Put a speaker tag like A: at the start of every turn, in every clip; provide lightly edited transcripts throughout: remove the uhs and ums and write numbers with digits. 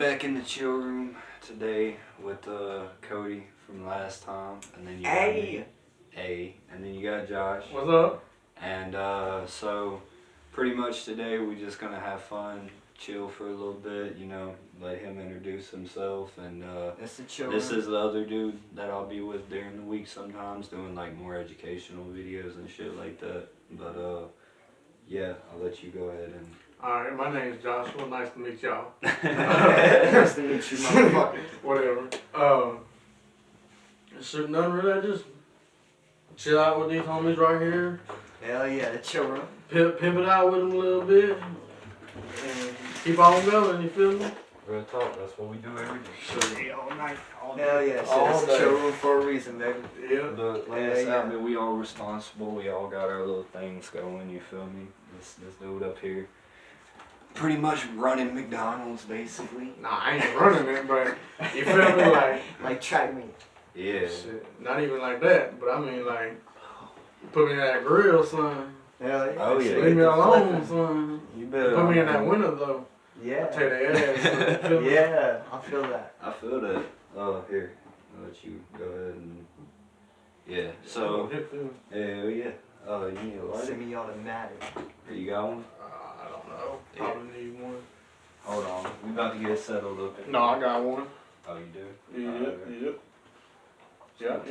A: back in the chill room today with Cody from last time, and then you got
B: Hey.
A: me, and then you got Josh.
C: What's up?
A: And so pretty much today we just gonna have fun, chill for a little bit, you know, let him introduce himself, and
B: That's the chill
A: this
B: room.
A: is the other dude that I'll be with during the week sometimes, doing like more educational videos and shit like that. But yeah, I'll let you go ahead and.
C: Alright, my name's Joshua. Nice to meet y'all.
B: Nice to meet you, motherfucker.
C: Whatever. Shit, nothing really. I just chill out with these homies right here.
B: Hell yeah, the chill room.
C: Pimp it out with them a little bit. And keep on going, you feel me?
A: Real talk, that's what we do every day.
C: All night. All
B: Hell yeah, shit,
C: All
B: it's a
C: day.
B: chill room for a reason, baby.
C: Yeah.
A: But like I said, I mean, we all responsible. We all got our little things going. You feel me? This dude up here, pretty much running McDonald's, basically.
C: Nah, I ain't running it, but you feel me?
B: Like track meet.
A: Yeah.
C: Shit, not even like that, but I mean, like, you put me in that grill, son.
B: Hell yeah.
A: Oh, yeah.
C: Leave me alone, son.
A: You better.
C: Put me in that window, though.
B: Yeah.
C: Tear the ass, son. You feel me?
B: Yeah, I feel that.
A: I feel that. Oh, here. I'll let you go ahead and. Yeah. So. Hell yeah. Oh, you need a lighter?
B: Semi-automatic.
A: Here, you got one?
C: I don't know. Probably need one.
A: Hold on. We about to get settled up.
C: No, I got one.
A: Oh, you do?
C: Yep.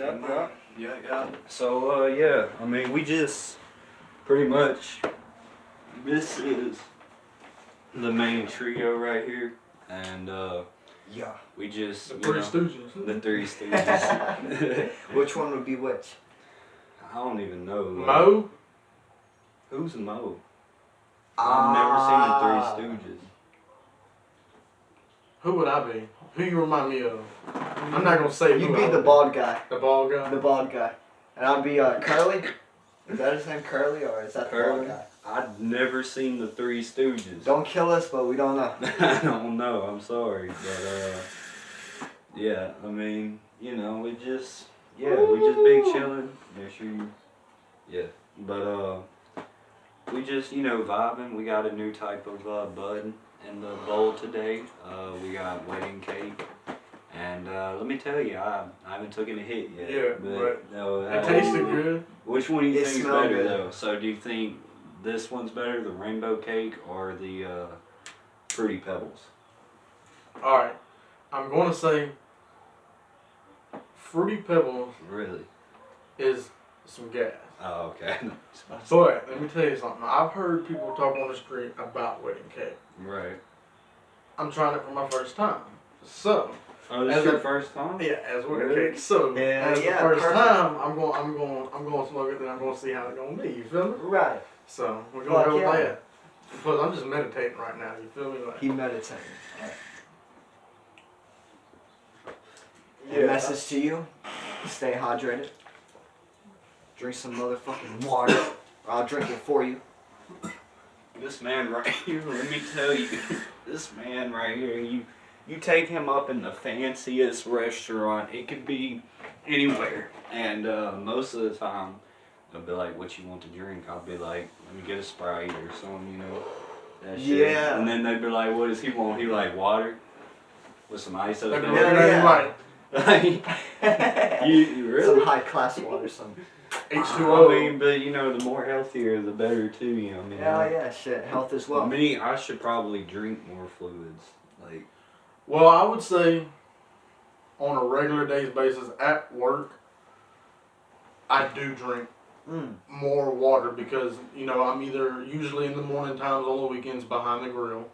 A: Yeah. So, yeah, I mean, we just pretty much, this is the main trio right here, and
B: Yeah.
A: we just,
C: The
A: you
C: Three
A: know,
C: Stooges.
A: the Three Stooges.
B: Which one would be which?
A: I don't even know. Like,
C: Mo?
A: who's Mo? I've never seen the Three Stooges.
C: Who would I be? Who you remind me of? I'm not gonna say who
B: You'd
C: I
B: be the
C: would
B: bald guy.
C: The bald guy?
B: The bald guy. And I'd be Curly. Is that his name, Curly, or is that the
A: Curly?
B: bald guy?
A: I've never seen the Three Stooges.
B: Don't kill us, but we don't know.
A: I don't know, I'm sorry, but yeah, I mean, you know, we just big chillin', make sure you, yeah, but we just, you know, vibing. We got a new type of bud in the bowl today. We got wedding cake, and let me tell you, I haven't taken a hit yet.
C: Yeah,
A: but no,
C: It tasted good.
A: Which one do you
B: It
A: think is
B: smelled
A: better
B: good.
A: though? So do you think this one's better, the rainbow cake, or the Fruity Pebbles?
C: Alright. I'm gonna say Fruity Pebbles
A: Really?
C: is some gas.
A: Oh, okay.
C: But let me tell you something. I've heard people talk on the street about wedding cake.
A: Right.
C: I'm trying it for my first time. So
A: Oh, this
C: As
A: is your
C: a-
A: first time?
C: yeah, as wedding
A: Really?
C: cake. So
B: Yeah,
C: as
B: yeah,
C: the first
B: perfect.
C: time, I'm going to smoke it, and I'm going to see how it's going to be. You feel me?
B: Right.
C: So we're going to go with
B: yeah.
C: that. Plus, I'm just meditating right now. You feel me? Like,
B: He meditating.
C: yeah.
B: Message to you: stay hydrated. Drink some motherfucking water, or I'll drink it for you.
A: This man right here, let me tell you, this man right here, you take him up in the fanciest restaurant, it could be anywhere, and most of the time, they'll be like, what you want to drink? I'll be like, let me get a Sprite or something, you know, that shit.
B: Yeah.
A: And then they'd be like, what does he want? He like water with some ice over
C: Like,
A: there.
B: Yeah.
C: right.
A: Like, you really?
B: Some high class water, some.
C: H2O.
A: I mean, but you know, the more healthier, the better too. You know, I mean,
B: Hell yeah, shit, health as well.
A: Me, I should probably drink more fluids. Like,
C: Well, I would say on a regular days basis at work, I do drink more water because, you know, I'm either usually in the morning times on the weekends behind the grill,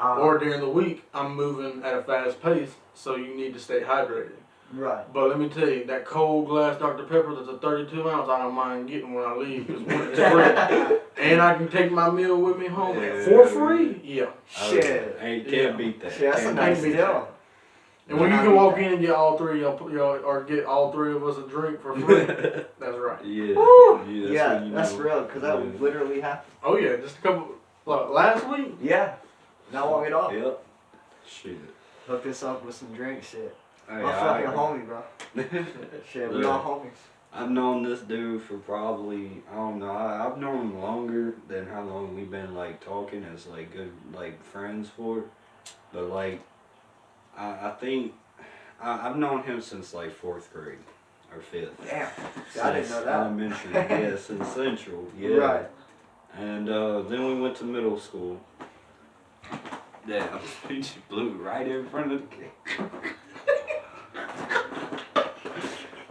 C: or during the week I'm moving at a fast pace, so you need to stay hydrated.
B: Right.
C: But let me tell you, that cold glass Dr. Pepper that's a 32 ounce, I don't mind getting when I leave because it's free. And I can take my meal with me home for free. Yeah.
B: Shit.
A: Hey, can't
C: Yeah.
A: beat that.
B: Shit, that's a
A: Can't
B: nice
A: beat
B: deal.
C: And when you can walk in and get all three, or get all three of us a drink for free,
A: that.
C: that's right.
A: Yeah.
C: Woo!
B: That's real, because that would literally happen.
C: Oh yeah, just a couple. Look, last week.
B: Yeah. Not long at all.
A: Yep. Shit.
B: Hook this up with some drink shit.
A: Hey,
B: My fucking homie, bro. Shit, we
A: Look.
B: all homies.
A: I've known this dude for probably, I don't know, I've known him longer than how long we've been like talking as like good like friends for. But like I think I've known him since like 4th grade or 5th.
B: Damn. See, I didn't know that.
A: Elementary, yeah, since Central, yeah.
B: Right.
A: And then we went to middle school. Damn, he just blew right in front of the kid.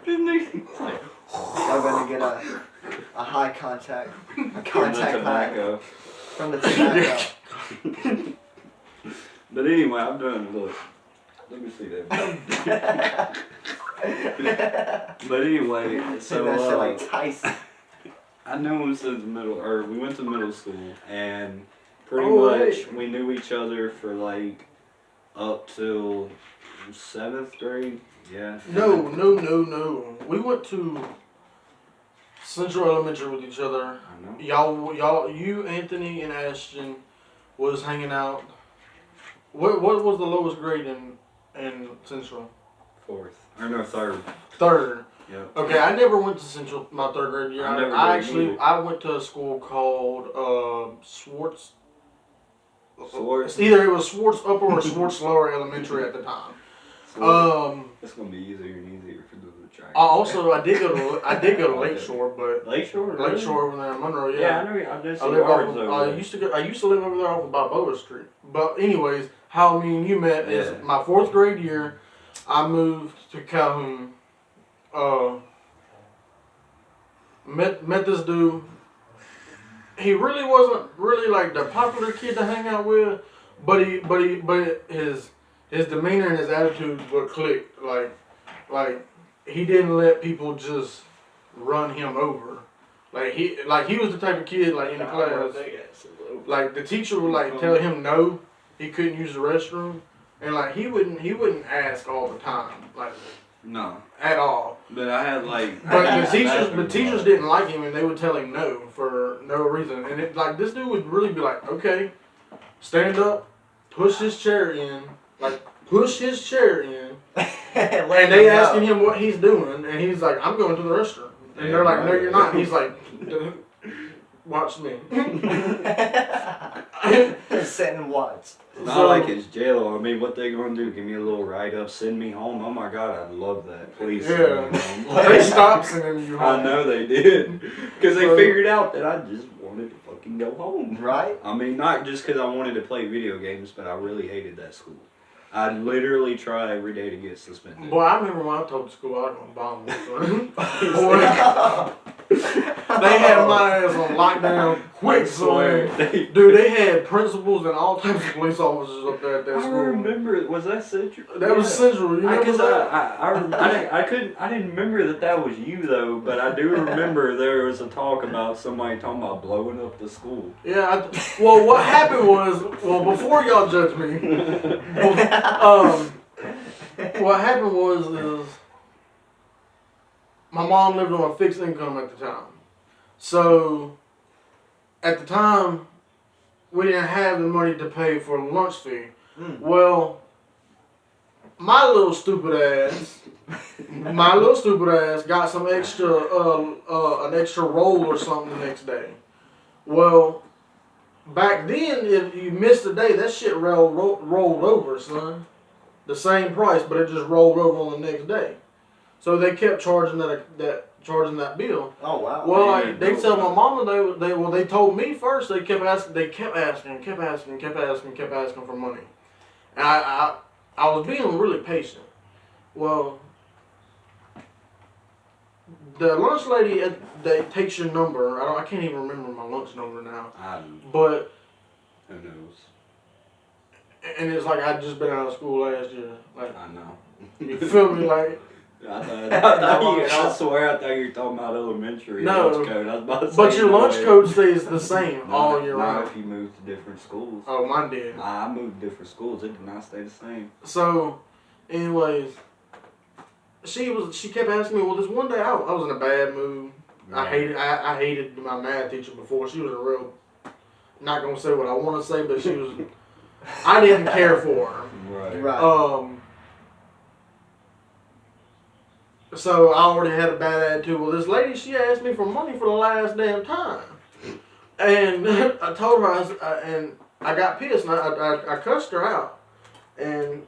A: This nigga's like,
B: Y'all gonna get a high contact, a
A: from the
B: contact high
A: tobacco.
B: from the tobacco.
A: But anyway, I'm done. Look, let me see that. But anyway,
B: So
A: so
B: that shit like Tyson.
A: I knew him since we went to middle school, and pretty
B: Oh,
A: much
B: wait.
A: we knew each other for like up till 7th grade. Yeah.
C: No. We went to Central Elementary with each other.
A: I know.
C: You, Anthony, and Ashton was hanging out. What was the lowest grade in Central?
A: 4th. Or no, 3rd.
C: Third.
A: Yep.
C: Okay, I never went to Central my 3rd grade year.
A: I never
C: I
A: did either.
C: went to a school called Swartz.
A: Swartz.
C: Either it was Swartz Upper or Swartz Lower Elementary at the time.
A: It's gonna be easier and easier for the track.
C: I did go to Lakeshore, but
A: Lakeshore.
C: Lakeshore over there in Monroe.
A: Yeah, I know. I did see
C: I live
A: ours
C: off,
A: over
C: I
A: there.
C: used to live over there off of Balboa Street. But anyways, how me and you met is
A: Yeah.
C: my 4th grade year. I moved to Calhoun. Met this dude. He really wasn't really like the popular kid to hang out with, but his demeanor and his attitude would click. Like he didn't let people just run him over. Like he was the type of kid like in the class. Like the teacher would like tell him no, he couldn't use the restroom, and like he wouldn't ask all the time, like
A: No,
C: at all.
A: but I had like.
C: But the teachers didn't like him, and they would tell him no for no reason. And it like this dude would really be like, okay, stand up, push his chair in, and they asking him what he's doing, and he's like, I'm going to the restroom, and they're like, no, you're not. And he's like, watch me.
B: Sit and watch.
A: Not like it's jail. I mean, what they gonna do? Give me a little write up, send me home? Oh my god, I'd love that. Please send me home.
C: They stopped sending you home.
A: I know they did, because they figured out that I just wanted to fucking go home.
B: Right?
A: I mean, not just because I wanted to play video games, but I really hated that school. I literally try every day to get suspended.
C: Boy, I remember when I told the school I was gonna bomb this one. They had my ass on lockdown quick, son. Dude, they had principals and all types of police officers up there at that
A: I
C: school.
A: remember, was that Central?
C: That was Central. You remember
A: Because
C: that?
A: I didn't remember that was you though, but I do remember there was a talk about somebody talking about blowing up the school.
C: Yeah. Well, what happened was, before y'all judge me, what happened was my mom lived on a fixed income at the time. So, at the time, we didn't have the money to pay for the lunch fee. Well, my little stupid ass got some extra, an extra roll or something the next day. Well, back then, if you missed a day, that shit rolled over, son. The same price, but it just rolled over on the next day. So they kept charging that bill.
B: Oh wow.
C: Well, they tell my mama they told me first. They kept asking for money, and I was being really patient. Well, the lunch lady that takes your number. I can't even remember my lunch number now. But
A: who knows?
C: And it's like I'd just been out of school last year. Like
A: I know.
C: you feel me? Like
A: I swear I thought you were talking about elementary lunch code. I was about to say,
C: but your lunch code stays the same all year round.
A: Not if you move to different schools.
C: Oh, mine did.
A: I moved to different schools. It did not stay the same.
C: So, anyways, she kept asking me. Well, this one day I was in a bad mood. Yeah. I hated my math teacher before. She was a real. Not gonna say what I want to say, but she was. I didn't care for her.
B: Right.
C: So I already had a bad attitude. Well, this lady, she asked me for money for the last damn time, and I told her, and I got pissed, and I cussed her out, and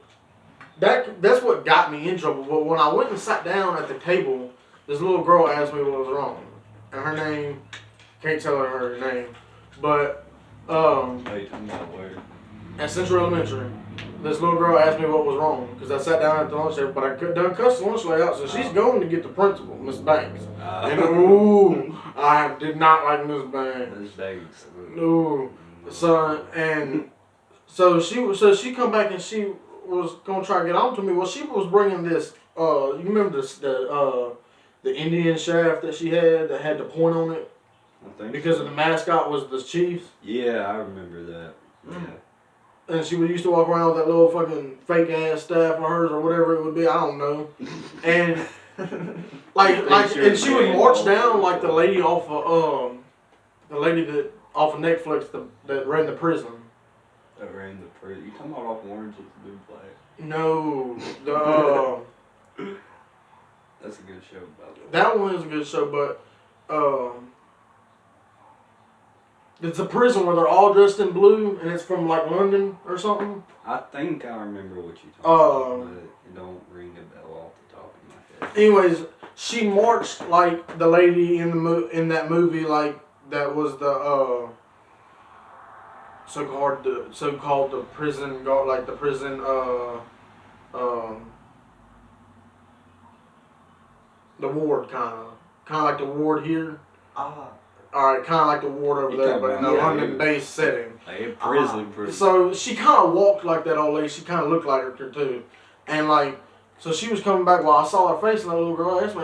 C: that's what got me in trouble. But when I went and sat down at the table, this little girl asked me what was wrong, and her name, can't tell her name, but
A: Wait, I'm not aware.
C: at Central Elementary, this little girl asked me what was wrong because I sat down at the lunch table, but I done cussed the lunch lady out, so she's going to get the principal, Miss Banks. And ooh, I did not like Miss Banks.
A: Miss Banks.
C: No, son, and so she come back and she was gonna try to get on to me. Well, she was bringing this. You remember the Indian shaft that she had that had the point on it
A: I think
C: because
A: so.
C: of the mascot was the Chiefs.
A: Yeah, I remember that. Yeah.
C: And she used to walk around with that little fucking fake ass staff of hers or whatever it would be. I don't know. And and she would march down like the lady off of that off of Netflix that ran the prison.
A: That ran the prison. You talking about off Orange with the blue flag?
C: No,
A: That's a good show, by the way.
C: that one is a good show, but it's a prison where they're all dressed in blue, and it's from like London or something.
A: I think I remember what you talking about, but it don't ring a bell off the top of my head.
C: Anyways, she marched like the lady in that movie, like that was the so-called the prison guard, like the prison the ward kind of like the ward here. Alright, kind of like the ward over
A: You
C: there,
A: talking
C: but in a
A: about-
C: London-based setting.
A: Like in prison.
C: So she kind of walked like that old lady. She kind of looked like her too, and like so she was coming back. Well, I saw her face, and that little girl asked me.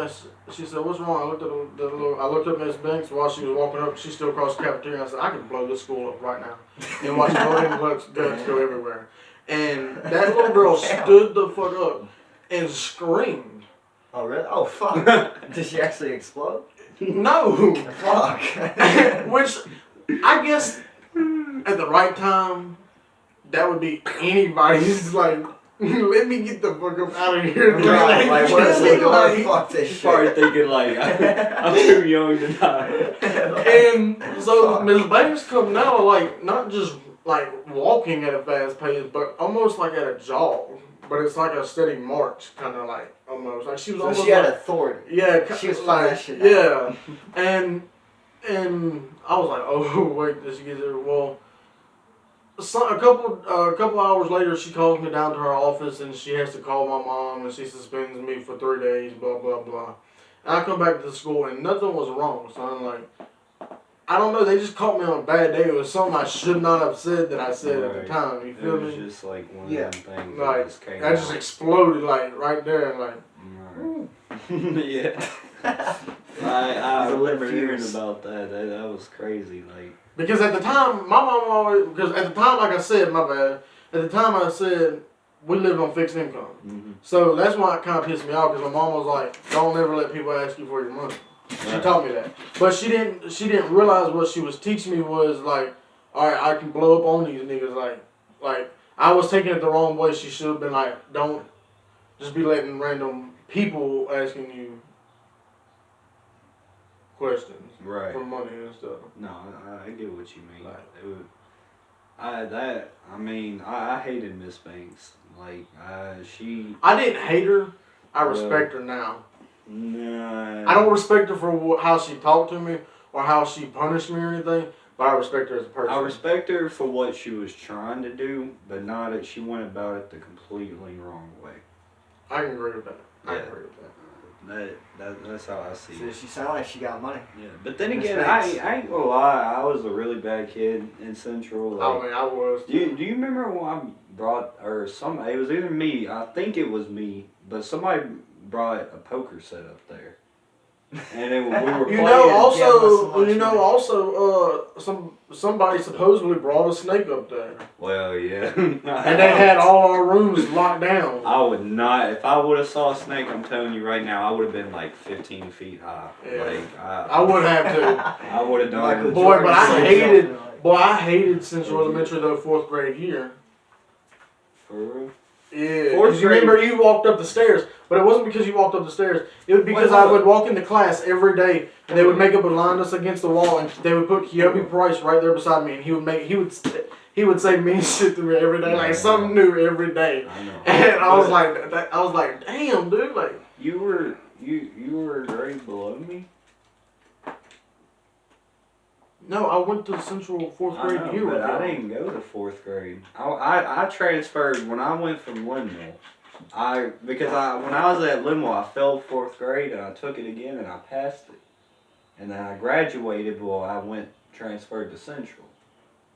C: She said, "What's wrong?" I looked up Miss Banks while she was walking up. She still across the cafeteria. I said, "I could blow this school up right now," and watch blood and guts go everywhere. And that little girl stood the fuck up and screamed.
B: Oh really? Oh fuck! Did she actually explode?
C: No.
B: Fuck.
C: Which I guess at the right time that would be anybody's like, let me get the fuck up out of here.
B: Right, like where's the door?
C: Like,
B: Fuck this
A: She's probably
B: shit.
A: thinking like, I'm too young to die.
C: And so Miss Banks come now like not just like walking at a fast pace, but almost like at a jog. But it's like a steady march, kind of like almost like she was.
B: So
C: almost
B: she had
C: like,
B: authority.
C: yeah,
B: She was
C: like
B: flashing.
C: yeah, and I was like, oh wait, did she get there? Well, a couple hours later, she calls me down to her office and she has to call my mom and she suspends me for 3 days. Blah blah blah. And I come back to the school and nothing was wrong. So I'm like, I don't know. They just caught me on a bad day. It was something I should not have said that I said at the time. You
A: It
C: feel
A: was
C: me?
A: just like one
B: Yeah.
A: of them things
C: Like,
A: that just came
C: I just
A: out.
C: exploded like right there and like.
A: Right. Yeah. I
B: The
A: remember hearing
B: fuse.
A: about that. That was crazy. Like,
C: Because at the time, my mom always, because at the time, like I said, my bad, at the time I said, we lived on fixed income. So that's why it kind of pissed me off, because my mom was like, don't ever let people ask you for your money. She
A: Right.
C: taught me that. But she didn't realize what she was teaching me was like, alright, I can blow up on these niggas. Like, I was taking it the wrong way. She should have been like, don't just be letting random people asking you questions
A: right.
C: for money and stuff.
A: No, I get what you mean.
C: Like-
A: It would, I hated Miss Banks. Like, she.
C: I didn't hate her. I
A: Well,
C: respect her now.
A: Nah.
C: I don't respect her for how she talked to me or how she punished me or anything, but I respect her as a person.
A: I respect her for what she was trying to do, but not that she went about it the completely wrong way.
C: I can agree with that. I
A: Yeah.
C: can agree with that.
A: That's how I see
B: So
A: it.
B: she sounded like she got money.
A: Yeah, but then
B: Miss
A: again,
B: Banks.
A: I ain't gonna lie. I was a really bad kid in Central. Like,
C: I mean, I was.
A: do you remember when I brought or somebody? It was either me. I think it was me, but somebody brought a poker set up there, and we were
C: You
A: playing.
C: know, somebody supposedly brought a snake up there,
A: Well, yeah.
C: and they had all our rooms locked down.
A: I would not. If I would have saw a snake, I'm telling you right now, I would have been like 15 feet high.
C: Yeah.
A: Like
C: I would have to.
A: I would have done.
B: Michael
C: Boy,
B: Jordan
C: but I
B: said
C: hated-
B: something like-
C: Boy, I hated Central Elementary though, 4th grade year.
A: For real?
C: Yeah,
A: Fourth
C: 'cause you
A: grade-
C: remember you walked up the stairs, but it wasn't because you walked up the stairs. It was because
A: Wait,
C: I
A: hold
C: would
A: up.
C: walk into class every day, and they would make up a line us against the wall, and they would put Keobi Price right there beside me, and he would he would say mean shit to me every day, like something new every day.
A: I know.
C: And I was like, damn, dude, like.
A: You were a grade below me.
C: No, I went to Central fourth grade
A: I know,
C: year
A: but
C: with
A: I
C: y'all.
A: didn't go to fourth grade. I transferred when I went from Linville. When I was at Linville, I failed fourth grade and I took it again and I passed it. And then I graduated. Well, I transferred to Central.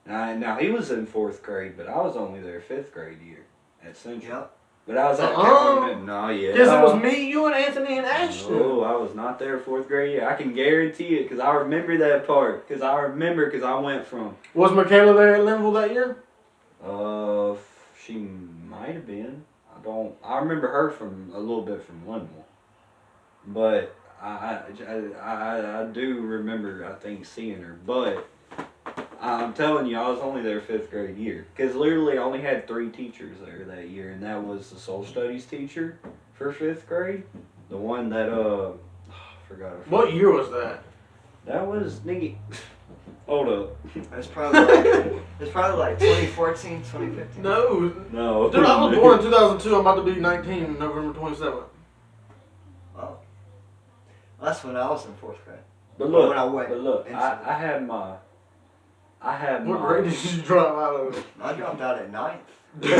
A: Now he was in fourth grade, but I was only there fifth grade year at Central.
B: Yep.
A: But I was at Calumet. No, yeah.
C: Because it was me, you, and Anthony and Ashton.
A: Oh, I was not there fourth grade year. I can guarantee it because I remember that part. Because I went from.
C: Was Michaela there at Linville that year?
A: She might have been. I remember her from a little bit from Linville, but I do remember I think seeing her. But I'm telling you, I was only there fifth grade year because literally I only had 3 teachers there that year, and that was the social studies teacher for fifth grade, the one that I forgot.
C: What year was that?
A: That was nigga. Hold up.
B: It's probably like 2014, 2015.
C: No.
A: No.
C: Dude, I was born in 2002. I'm about to be 19 November 27th.
B: Oh. That's when I was in fourth grade.
A: But look,
B: when I went
A: I had my.
C: What grade did you drop out of?
B: I dropped out at 9th.
C: Dude,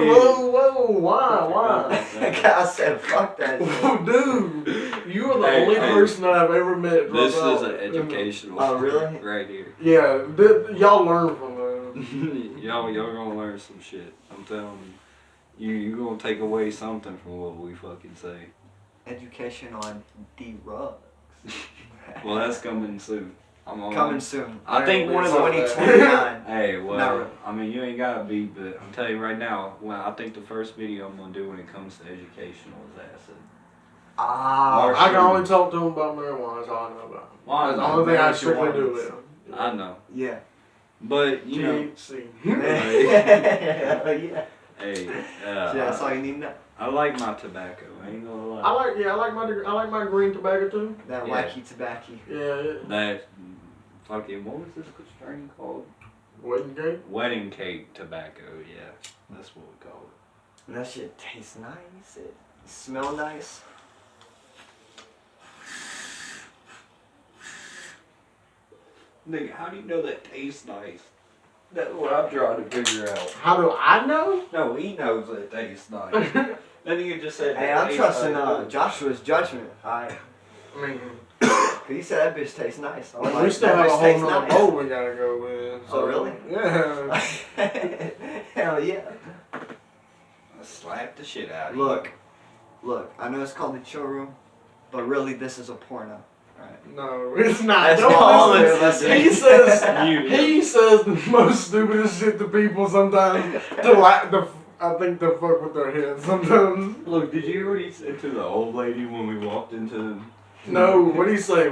C: whoa, why?
B: I said, fuck that shit.
C: Dude, you are the only person that I've ever met.
A: This
C: drop
A: is
C: out.
A: an educational.
B: Oh, really?
A: Right here.
C: Yeah, y'all learn from them.
A: y'all gonna learn some shit. I'm telling you. You gonna take away something from what we fucking say.
B: Education on drugs.
A: Well, that's coming soon.
B: Coming soon.
A: I think one of the
B: 2029.
A: Hey, well,
B: No.
A: I mean, you ain't gotta be, but I'm telling you right now. Well, I think the first video I'm gonna do when it comes to educational is acid.
B: Ah.
C: I can only talk to them about marijuana. That's all I know about.
A: Well,
C: That's the only thing I strictly do with them.
A: I know,
B: Yeah.
A: but you know,
C: THC.
B: Yeah.
A: hey,
B: Yeah, that's all you need to know.
A: I like my tobacco. I ain't gonna lie.
C: I like my green tobacco too.
B: That
A: Yeah.
B: wacky tobacco.
C: Yeah.
A: That fucking, what was this strain called?
C: Wedding cake.
A: Wedding cake tobacco. Yeah, that's what we call it.
B: And that shit tastes nice. It smells nice.
A: Nigga, how do you know that tastes nice? That's what I'm trying to figure out.
C: How do I know?
A: No, he knows that it tastes nice. Then you just said.
B: Hey, I'm trusting Joshua's judgment. Alright.
C: I mean,
B: Cause he said that bitch tastes nice. I'm
C: we
B: like,
C: still
B: that
C: have a
B: bitch
C: whole
B: tastes
C: nother
B: nice.
C: bowl we gotta go with.
B: Oh, really?
C: Yeah.
B: Hell yeah.
A: I slapped the shit out of
B: Look, I know it's called the chill room, but really this is a porno. Alright.
C: No, it's not.
B: That's
C: Don't
B: all
C: listen.
B: it is.
C: He says the most stupidest shit to people sometimes. I think to fuck with their heads sometimes.
A: Look, did you hear what he said to the old lady when we walked into?
C: No, what'd he say?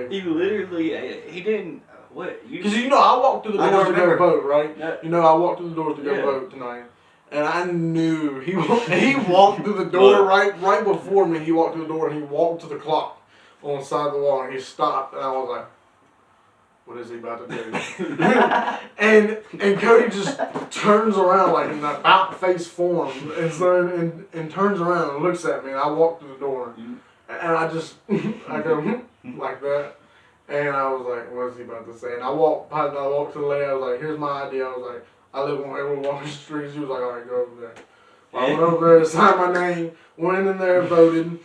A: He literally, he didn't. What?
C: Because you know I walked through the
B: I
C: doors
B: don't
C: to go
B: remember.
C: vote, right?
A: Yeah.
C: You know I walked through the doors to go
A: Yeah.
C: vote tonight, and I knew he walked through the door right before me. He walked through the door and he walked to the clock on the side of the wall and he stopped and I was like, what is he about to do? and Cody just turns around like in that about face form and turns around and looks at me and I walk through the door and I go like that and I was like, what is he about to say? And I walked to the lady. I was like, here's my ID. I was like, I live on everyone walking the streets. She was like, all right, go over there. I went over there, signed my name, went in there, voted.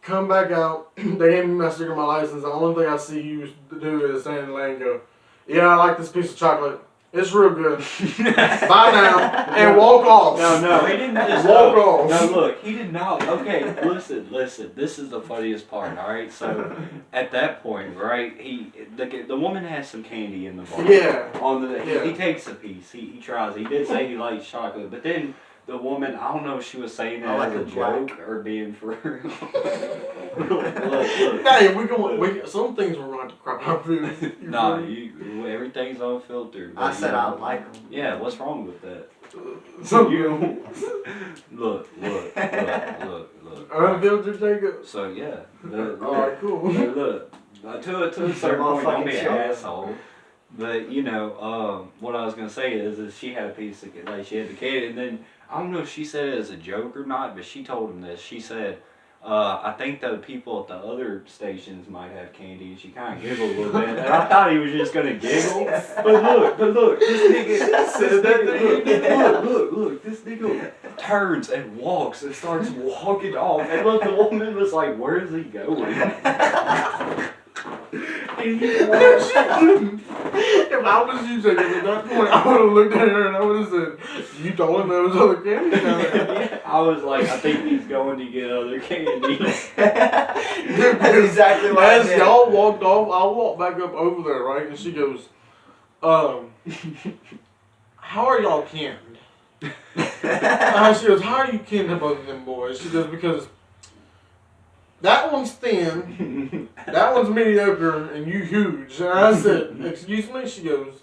C: Come back out. They gave me my sticker, my license. The only thing I see you do is stand in the lane and go, yeah, I like this piece of chocolate. It's real good. Bye now. And walk off.
A: No, he didn't just
C: walk off.
A: No, look, he did not. Okay, listen. This is the funniest part. All right, so at that point, right, the woman has some candy in the bar.
C: Yeah.
A: He takes a piece. He tries. He did say he likes chocolate, but then. The woman, I don't know if she was saying that
B: like
A: as a
B: a black.
A: joke or being for real.
C: Hey, some things we're going to crap our food.
A: Nah, everything's unfiltered.
B: I said I like them.
A: Yeah, what's wrong with that? Look.
C: Unfiltered, Jacob.
A: So yeah.
C: Alright, cool.
A: Look, to a certain point, don't be an asshole. But you know, what I was gonna say is she had a piece of like she had the candy, and then I don't know if she said it as a joke or not, but she told him this. She said, "I think the people at the other stations might have candy," and she kind of giggled a little bit, and I thought he was just gonna giggle. But look, this nigga said that. Look, this nigga turns and walks and starts walking off, and look, the woman was like, "Where is he going?" And he walked.
C: If I was you, Jacob, at that point, I would have looked at her and I would have said, "You told him there was other candy down there."
A: I was like, I think he's going to get other candy.
B: That's exactly what I
C: As
B: did.
C: y'all walked off, I walked back up over there, right? And she goes, "How are y'all kinned?" She goes, "How are you kinned to both of them boys?" She goes, "Because that one's thin, that one's mediocre, and you huge." And I said, "Excuse me?" She goes,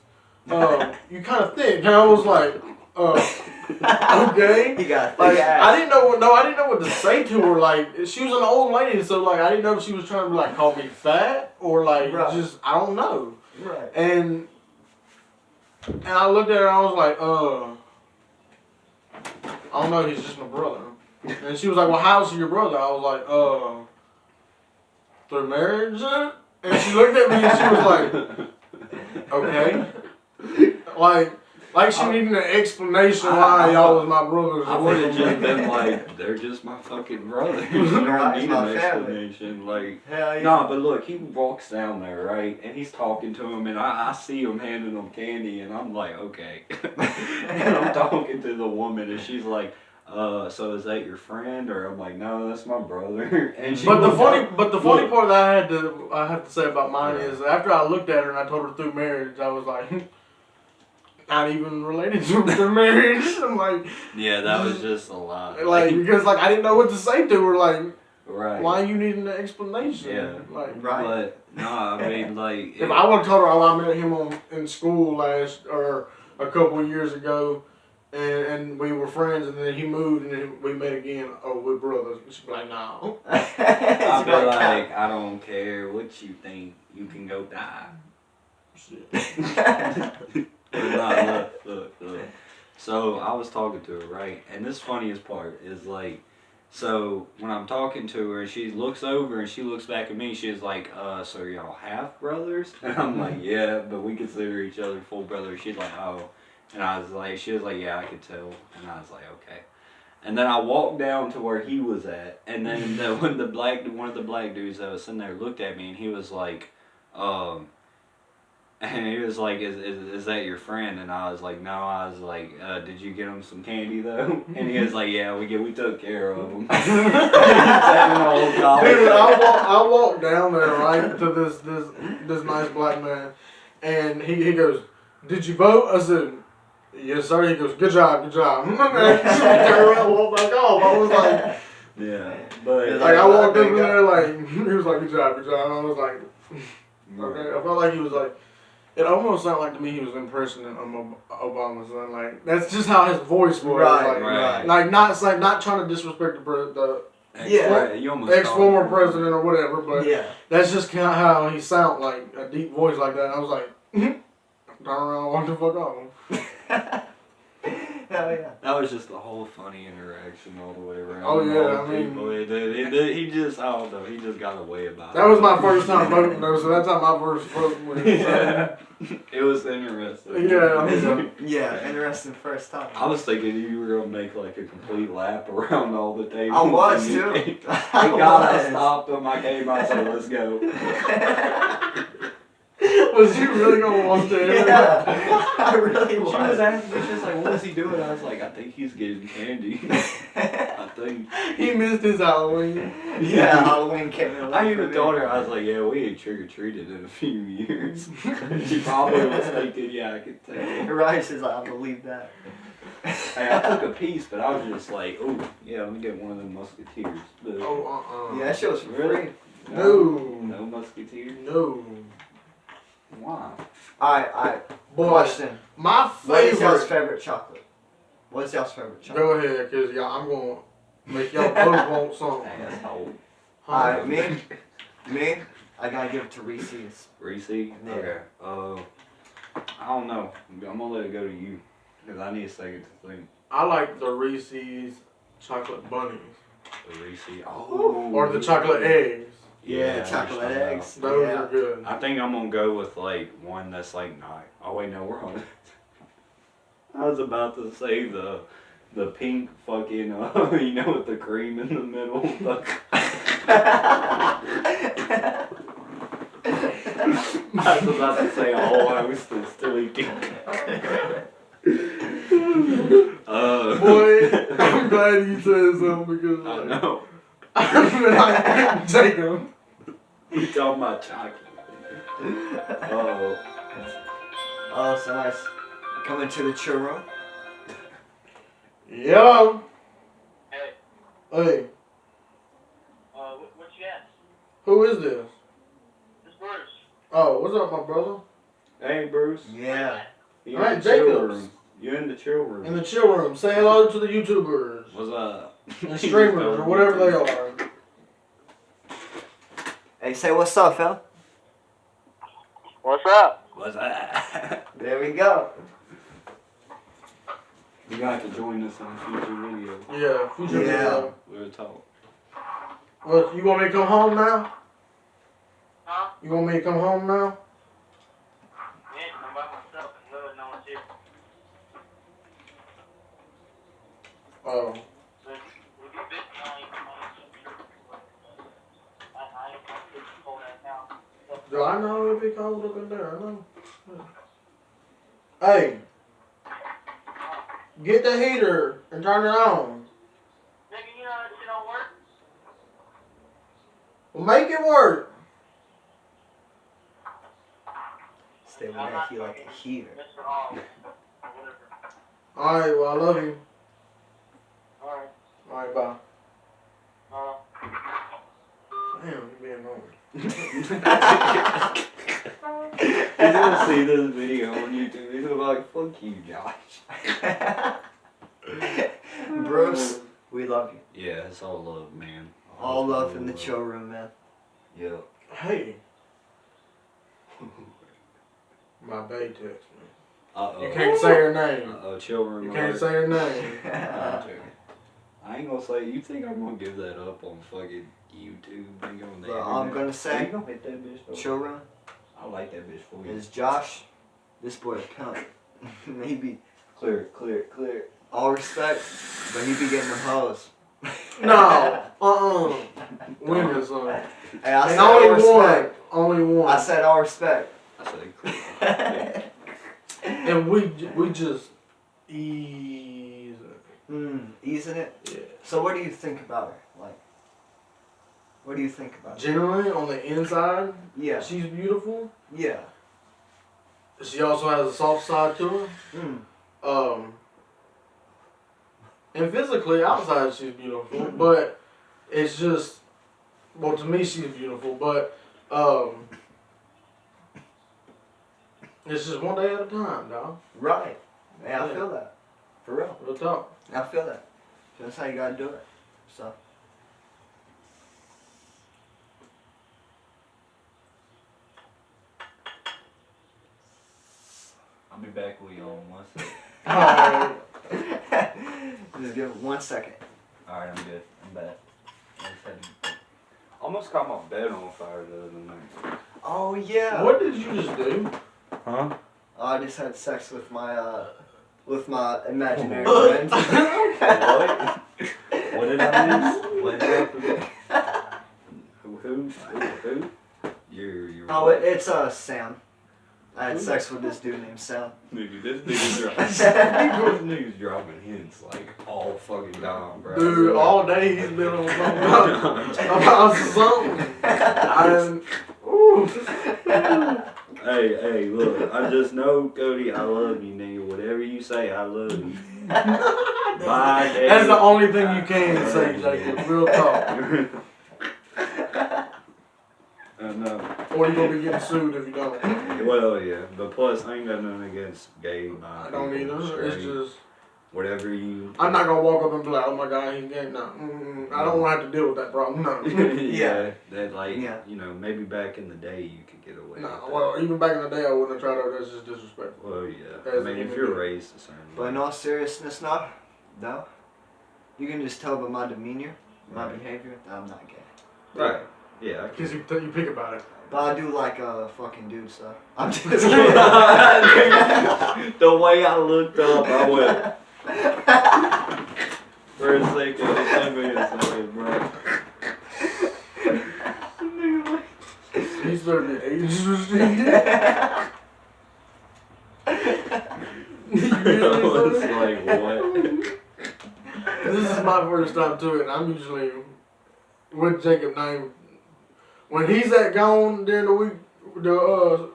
C: "You kind of thick." And I was like, "Okay."
B: He got
C: Like
B: thick ass.
C: I didn't know what to say to her. Like she was an old lady, so like I didn't know if she was trying to like call me fat or like
B: Right.
C: just I don't know.
B: Right.
C: And I looked at her and I was like, I don't know, he's just my brother. And she was like, "Well, how's your brother?" I was like, through marriage? And she looked at me and she was like, "Okay." Like she needed an explanation why y'all was my brothers.
A: I would have just been like, they're just my fucking brothers. You don't
B: Right,
A: need
B: my
A: an
B: family.
A: explanation. Like,
B: Hell yeah.
A: nah, but look, he walks down there, right? And he's talking to him, and I see him handing him candy, and I'm like, okay. And I'm talking to the woman, and she's like, so is that your friend? Or I'm like, no, that's my brother. And she
C: But the
A: looked
C: funny
A: up-
C: part that I have to say about mine is after I looked at her and I told her through marriage, I was like, not even related to through marriage. I'm like,
A: yeah, that was just a lot.
C: like because like I didn't know what to say to her. Like,
A: right.
C: why you need an explanation?
A: Yeah.
C: Like,
B: Right.
A: But no, I mean, like,
C: if I would have told her, I met him in school a couple of years ago, and we were friends, and then he moved, and then we met again. Oh, we're brothers. She'd be like, no.
A: I'd be like, I don't care what you think. You can go die.
C: Shit.
A: But nah, look. So I was talking to her, right? And this funniest part is like, so when I'm talking to her, she looks over and she looks back at me. She's like, so are y'all half brothers? And I'm like, yeah, but we consider each other full brothers. She's like, oh. And she was like, yeah, I could tell. And I was like, okay. And then I walked down to where he was at, and then one of the black dudes that was sitting there looked at me, and he was like, and he was like, is that your friend? And I was like, no. I was like, did you get him some candy though? And he was like, yeah, we took care of him.
C: Dude, I walked down there right to this nice black man, and he goes, "Did you vote?" I said, "Yes, sir." He goes, "Good job." And turned around and walked back off. I was like,
A: Yeah, but
C: like I walked over there like he was like, "Good job, good job." And I was like, okay. I felt like he was like. It almost sounded like to me he was impersonating Obama's son. Like that's just how his voice was.
B: Right.
C: Like not trying to disrespect the
B: Yeah.
A: you almost
C: ex-former president or whatever, but
B: Yeah.
C: that's just kind of how he sound, like a deep voice like that. I was like, turn around, walk the fuck off.
B: Hell yeah.
A: That was just the whole funny interaction all the way around.
C: Oh, yeah,
A: All
C: I mean-
A: people. He just, I don't know, he just got away about it.
C: That was my first time voting though, so that's how my first vote went.
A: Yeah. It was interesting.
C: Yeah.
B: Yeah, interesting first time.
A: I was thinking you were gonna make like a complete lap around all the tables.
B: I was
A: and you
B: too.
A: came-
B: I
A: Thank God I
B: was.
A: stopped him. I came out and said, let's go.
C: Was you really gonna walk there?
B: Yeah, I really
A: She was
B: was.
A: asking me, she was like, what is he doing? I was like, I think he's getting candy. I think.
C: He missed his Halloween.
B: Yeah, Halloween came in.
A: I even told her, I was like, yeah, we ain't trick-or-treated in a few years. She probably was thinking, yeah, I could tell.
B: Right, she's like, I believe that.
A: Hey, I took a piece, but I was just like, oh, yeah, let me get one of them musketeers. But
C: Oh,
B: Yeah, that shit was for
A: Really?
B: free.
C: No.
A: No musketeers?
C: No.
A: Why?
B: Alright,
C: Boy,
B: question.
C: my
B: What is y'all's
C: favorite.
B: favorite chocolate? What's y'all's favorite chocolate?
C: Go ahead, cause y'all, I'm gonna make y'all both want some.
A: Asshole.
B: Alright, me, I gotta give it to Reese's.
A: Reese?
B: Yeah.
A: Okay. I don't know. I'm gonna let it go to you. Because I need a second to think.
C: I like the Reese's chocolate bunnies.
A: The Reese. Oh.
C: Or the chocolate eggs.
B: Yeah,
A: I know
B: chocolate
A: what you're talking
B: eggs.
C: Those
B: Yeah.
C: are good.
A: about. I think I'm gonna go with like one that's like not. Oh wait, no, we're on. I was about to say the pink fucking you know, with the cream in the middle. I was about to say a whole host of silly pink.
C: Boy, I'm glad you said something because
A: I know.
C: I take them.
A: We talking about chocolate. Oh.
B: Oh, so nice. Coming to the chill room.
C: Yeah.
D: Hey,
C: Hey,
D: what you got?
C: who is this?
D: This Bruce.
C: Oh, what's up, my brother?
A: Hey, Bruce.
B: Yeah.
A: You
C: Alright,
A: in the chill
C: Jacobs.
A: room. You in the chill room.
C: In the chill room. Say hello to the YouTubers.
A: What's up?
C: And streamers, or whatever they are.
B: Hey, say what's up, Phil.
D: What's up?
A: What's up?
B: There we go.
A: You got to join us on future videos.
C: Yeah, future
B: Yeah.
C: video.
A: We'll talk.
C: What, you want me to come home now?
D: Huh?
C: You want me to come home now?
D: Yeah, I'm by myself and Lord no one's here.
C: Oh.
D: But if you bit, I ain't sure. I ain't cold right now.
C: Do I know if it cold up in there? I know. Hey, get the heater and turn it on.
D: Nigga, you know that shit don't work?
C: Well, make it work.
B: Stay with that heat like a heater.
D: Mr. All. Or whatever.
C: Alright, well, I love you.
D: Alright.
C: Alright, bye.
D: Uh,
C: Damn, you being annoying.
A: He's gonna see this video on YouTube. He's gonna be like, fuck you, Josh.
B: Bruce, we love you.
A: Yeah, it's all love, man.
B: All love in the chill room, man.
A: Yep.
C: Hey. My bae texted me.
A: Uh-oh.
C: You can't say her name.
A: Uh-oh, chill room.
C: You can't
A: alert.
C: say her name.
A: I'm joking. I ain't gonna say, you think I'm gonna give that up on fucking YouTube and go on the
B: Well,
A: internet?
B: I'm gonna
A: You
B: say,
A: gonna hit that bitch though?
B: chill room
A: I like that bitch for you.
B: is Josh. This boy a pimp. Maybe
A: Clear.
B: all respect, but he be getting them hoes.
C: No. Women, son.
B: Hey, I
C: And
B: said all
C: only one.
B: respect.
C: Only one.
B: I said all respect.
A: I say clear.
C: And we just ease it.
B: Easing it.
C: Yeah.
B: So what do you think about her? Like, what do you think about her?
C: Generally, on the inside,
B: Yeah.
C: she's beautiful.
B: Yeah.
C: She also has a soft side to her. And physically, outside, she's beautiful. But it's just, well, to me, she's beautiful. But it's just one day at a time, dog.
B: Right. Yeah, I
C: Yeah.
B: feel that. For real.
C: Real talk.
B: I feel that. That's how you gotta do it. So.
A: I'll be back with you on 1 second.
C: Alright.
B: Just give it 1 second.
A: Alright, I'm good. I'm back. I just had to- Almost caught my bed on fire the other night.
B: Oh yeah.
C: What did you just do?
A: Huh?
B: I just had sex with my imaginary
A: Oh.
B: friend.
A: What? What did I miss? What did I forget? Who? You're
B: Oh, it's Sam. I had sex with this dude named Sam.
A: Nigga, this nigga's dropping hints like all fucking time, bro.
C: Dude, all day he's been on something about something. Ooh.
A: Hey, look, I just know, Cody, I love you, nigga. Whatever you say, I love you. Bye, Dave.
C: That's the only thing you can say, Jacob. Real talk.
A: I know.
C: Or you're going to be getting sued if you don't.
A: Well, yeah, but plus, I ain't got nothing against gay, bi,
C: I don't
A: people,
C: either.
A: straight.
C: It's just,
A: whatever you.
C: I'm not gonna walk up and be like, oh my god, he's gay. No, I don't want to have to deal with that problem. No.
A: Yeah, that like
B: Yeah.
A: you know maybe back in the day you could get away.
C: No,
A: with that.
C: well, even back in the day, I wouldn't have tried that. That's just disrespectful.
A: Well, yeah.
C: As
A: I mean,
C: a
A: if
C: human
A: you're
C: being.
A: raised a certain
B: But
A: way.
B: in all seriousness, no, you can just tell by my demeanor, my
A: Right.
B: behavior, that I'm not gay.
A: Right. Yeah. I
C: Because you pick about it.
B: But I do like fucking dudes, so I'm just
A: can.
B: kidding.
A: The way I looked up, I went for a second. Give me a second, bro.
C: He's better be age restricted.
A: I was like, what?
C: This is my first time to it, and I'm usually with Jacob now. When he's at gone during the week,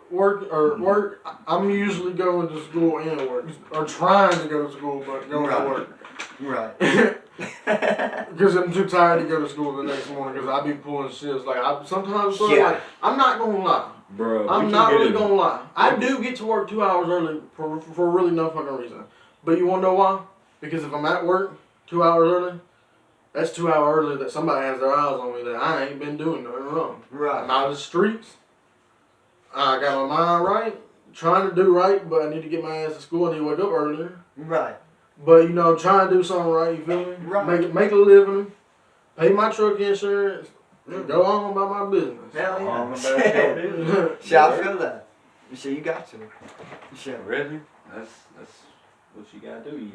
C: work, I'm usually going to school and work, or trying to go to school, but going to work.
B: Right.
C: Because I'm too tired to go to school the next morning. Because I be pulling shifts. Like I sometimes,
B: Yeah.
C: like I'm not gonna lie.
A: Bro,
C: I'm not really gonna lie. I do get to work 2 hours early for really no fucking reason. But you wanna know why? Because if I'm at work 2 hours early, that's 2 hours early that somebody has their eyes on me that I ain't been doing nothing wrong.
B: Right.
C: I'm out of the streets. I got my mind right, trying to do right, but I need to get my ass to school. I need to wake up earlier.
B: Right.
C: But you know, trying to do something right. You feel me?
B: Right.
C: Make a living, pay my truck insurance, and go on about my business.
B: Hell yeah.
A: On about your business.
B: Shit, I feel that. Shit, you got to. Shit.
A: Really? That's what you gotta do. You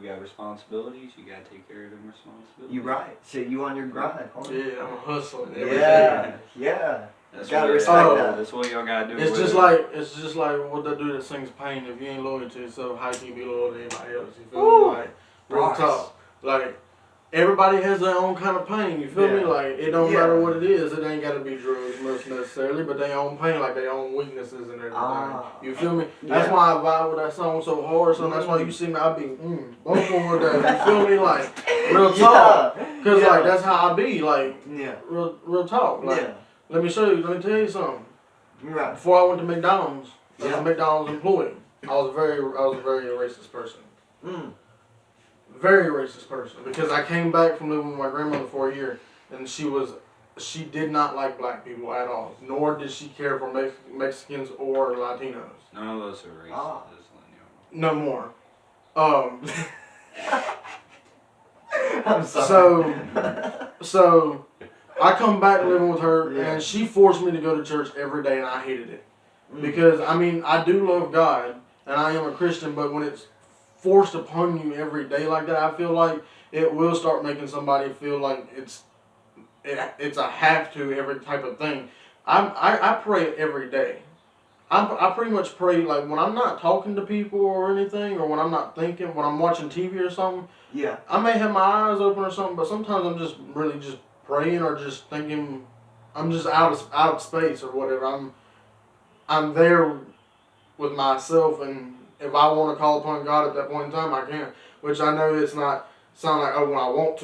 A: got responsibilities. You gotta take care of them responsibilities.
B: You right. Shit, you on your grind. homie.
C: Yeah, I'm hustling every day.
B: Yeah. Yeah.
A: That's
B: Gotta
A: what-
B: respect
C: that.
A: That's what y'all gotta do.
C: It's
A: with
C: just
A: it.
C: like what that dude that sings Pain. If you ain't loyal to yourself, how can you be loyal to anybody else? You feel
B: Woo.
C: me? Like real
B: Bars.
C: talk. Like everybody has their own kind of pain. You feel me?
B: Yeah.
C: Like it don't
B: Yeah.
C: matter what it is. It ain't gotta be drugs most necessarily, but they own pain, like they own weaknesses and everything.
B: Ah.
C: You feel me? That's
B: Yeah.
C: why I vibe with that song so hard. So that's why you see me. I be bumping with that. You feel me? Like real talk. Cause
B: Yeah.
C: like that's how I be. Like
B: Yeah.
C: real talk. Like
B: Yeah.
C: let me show you. Let me tell you something.
B: Right.
C: Before I went to McDonald's, as
B: Yeah.
C: a McDonald's employee, I was a very racist person.
B: Mm.
C: Very racist person. Because I came back from living with my grandmother for a year, and she did not like black people at all. Nor did she care for Mexicans or Latinos.
A: None of those are racist.
B: Ah.
A: Just letting you know.
C: No more.
B: I'm sorry.
C: So I come back living with her,
B: Yeah.
C: and she forced me to go to church every day, and I hated it.
B: Mm.
C: Because, I mean, I do love God, and I am a Christian, but when it's forced upon you every day like that, I feel like it will start making somebody feel like it's a have to every type of thing. I pray every day. I pretty much pray, like, when I'm not talking to people or anything, or when I'm not thinking, when I'm watching TV or something,
B: Yeah.
C: I may have my eyes open or something, but sometimes I'm just really just praying or just thinking. I'm just out of space or whatever. I'm there with myself, and if I want to call upon God at that point in time, I can. Which I know it's not sound like when I want to.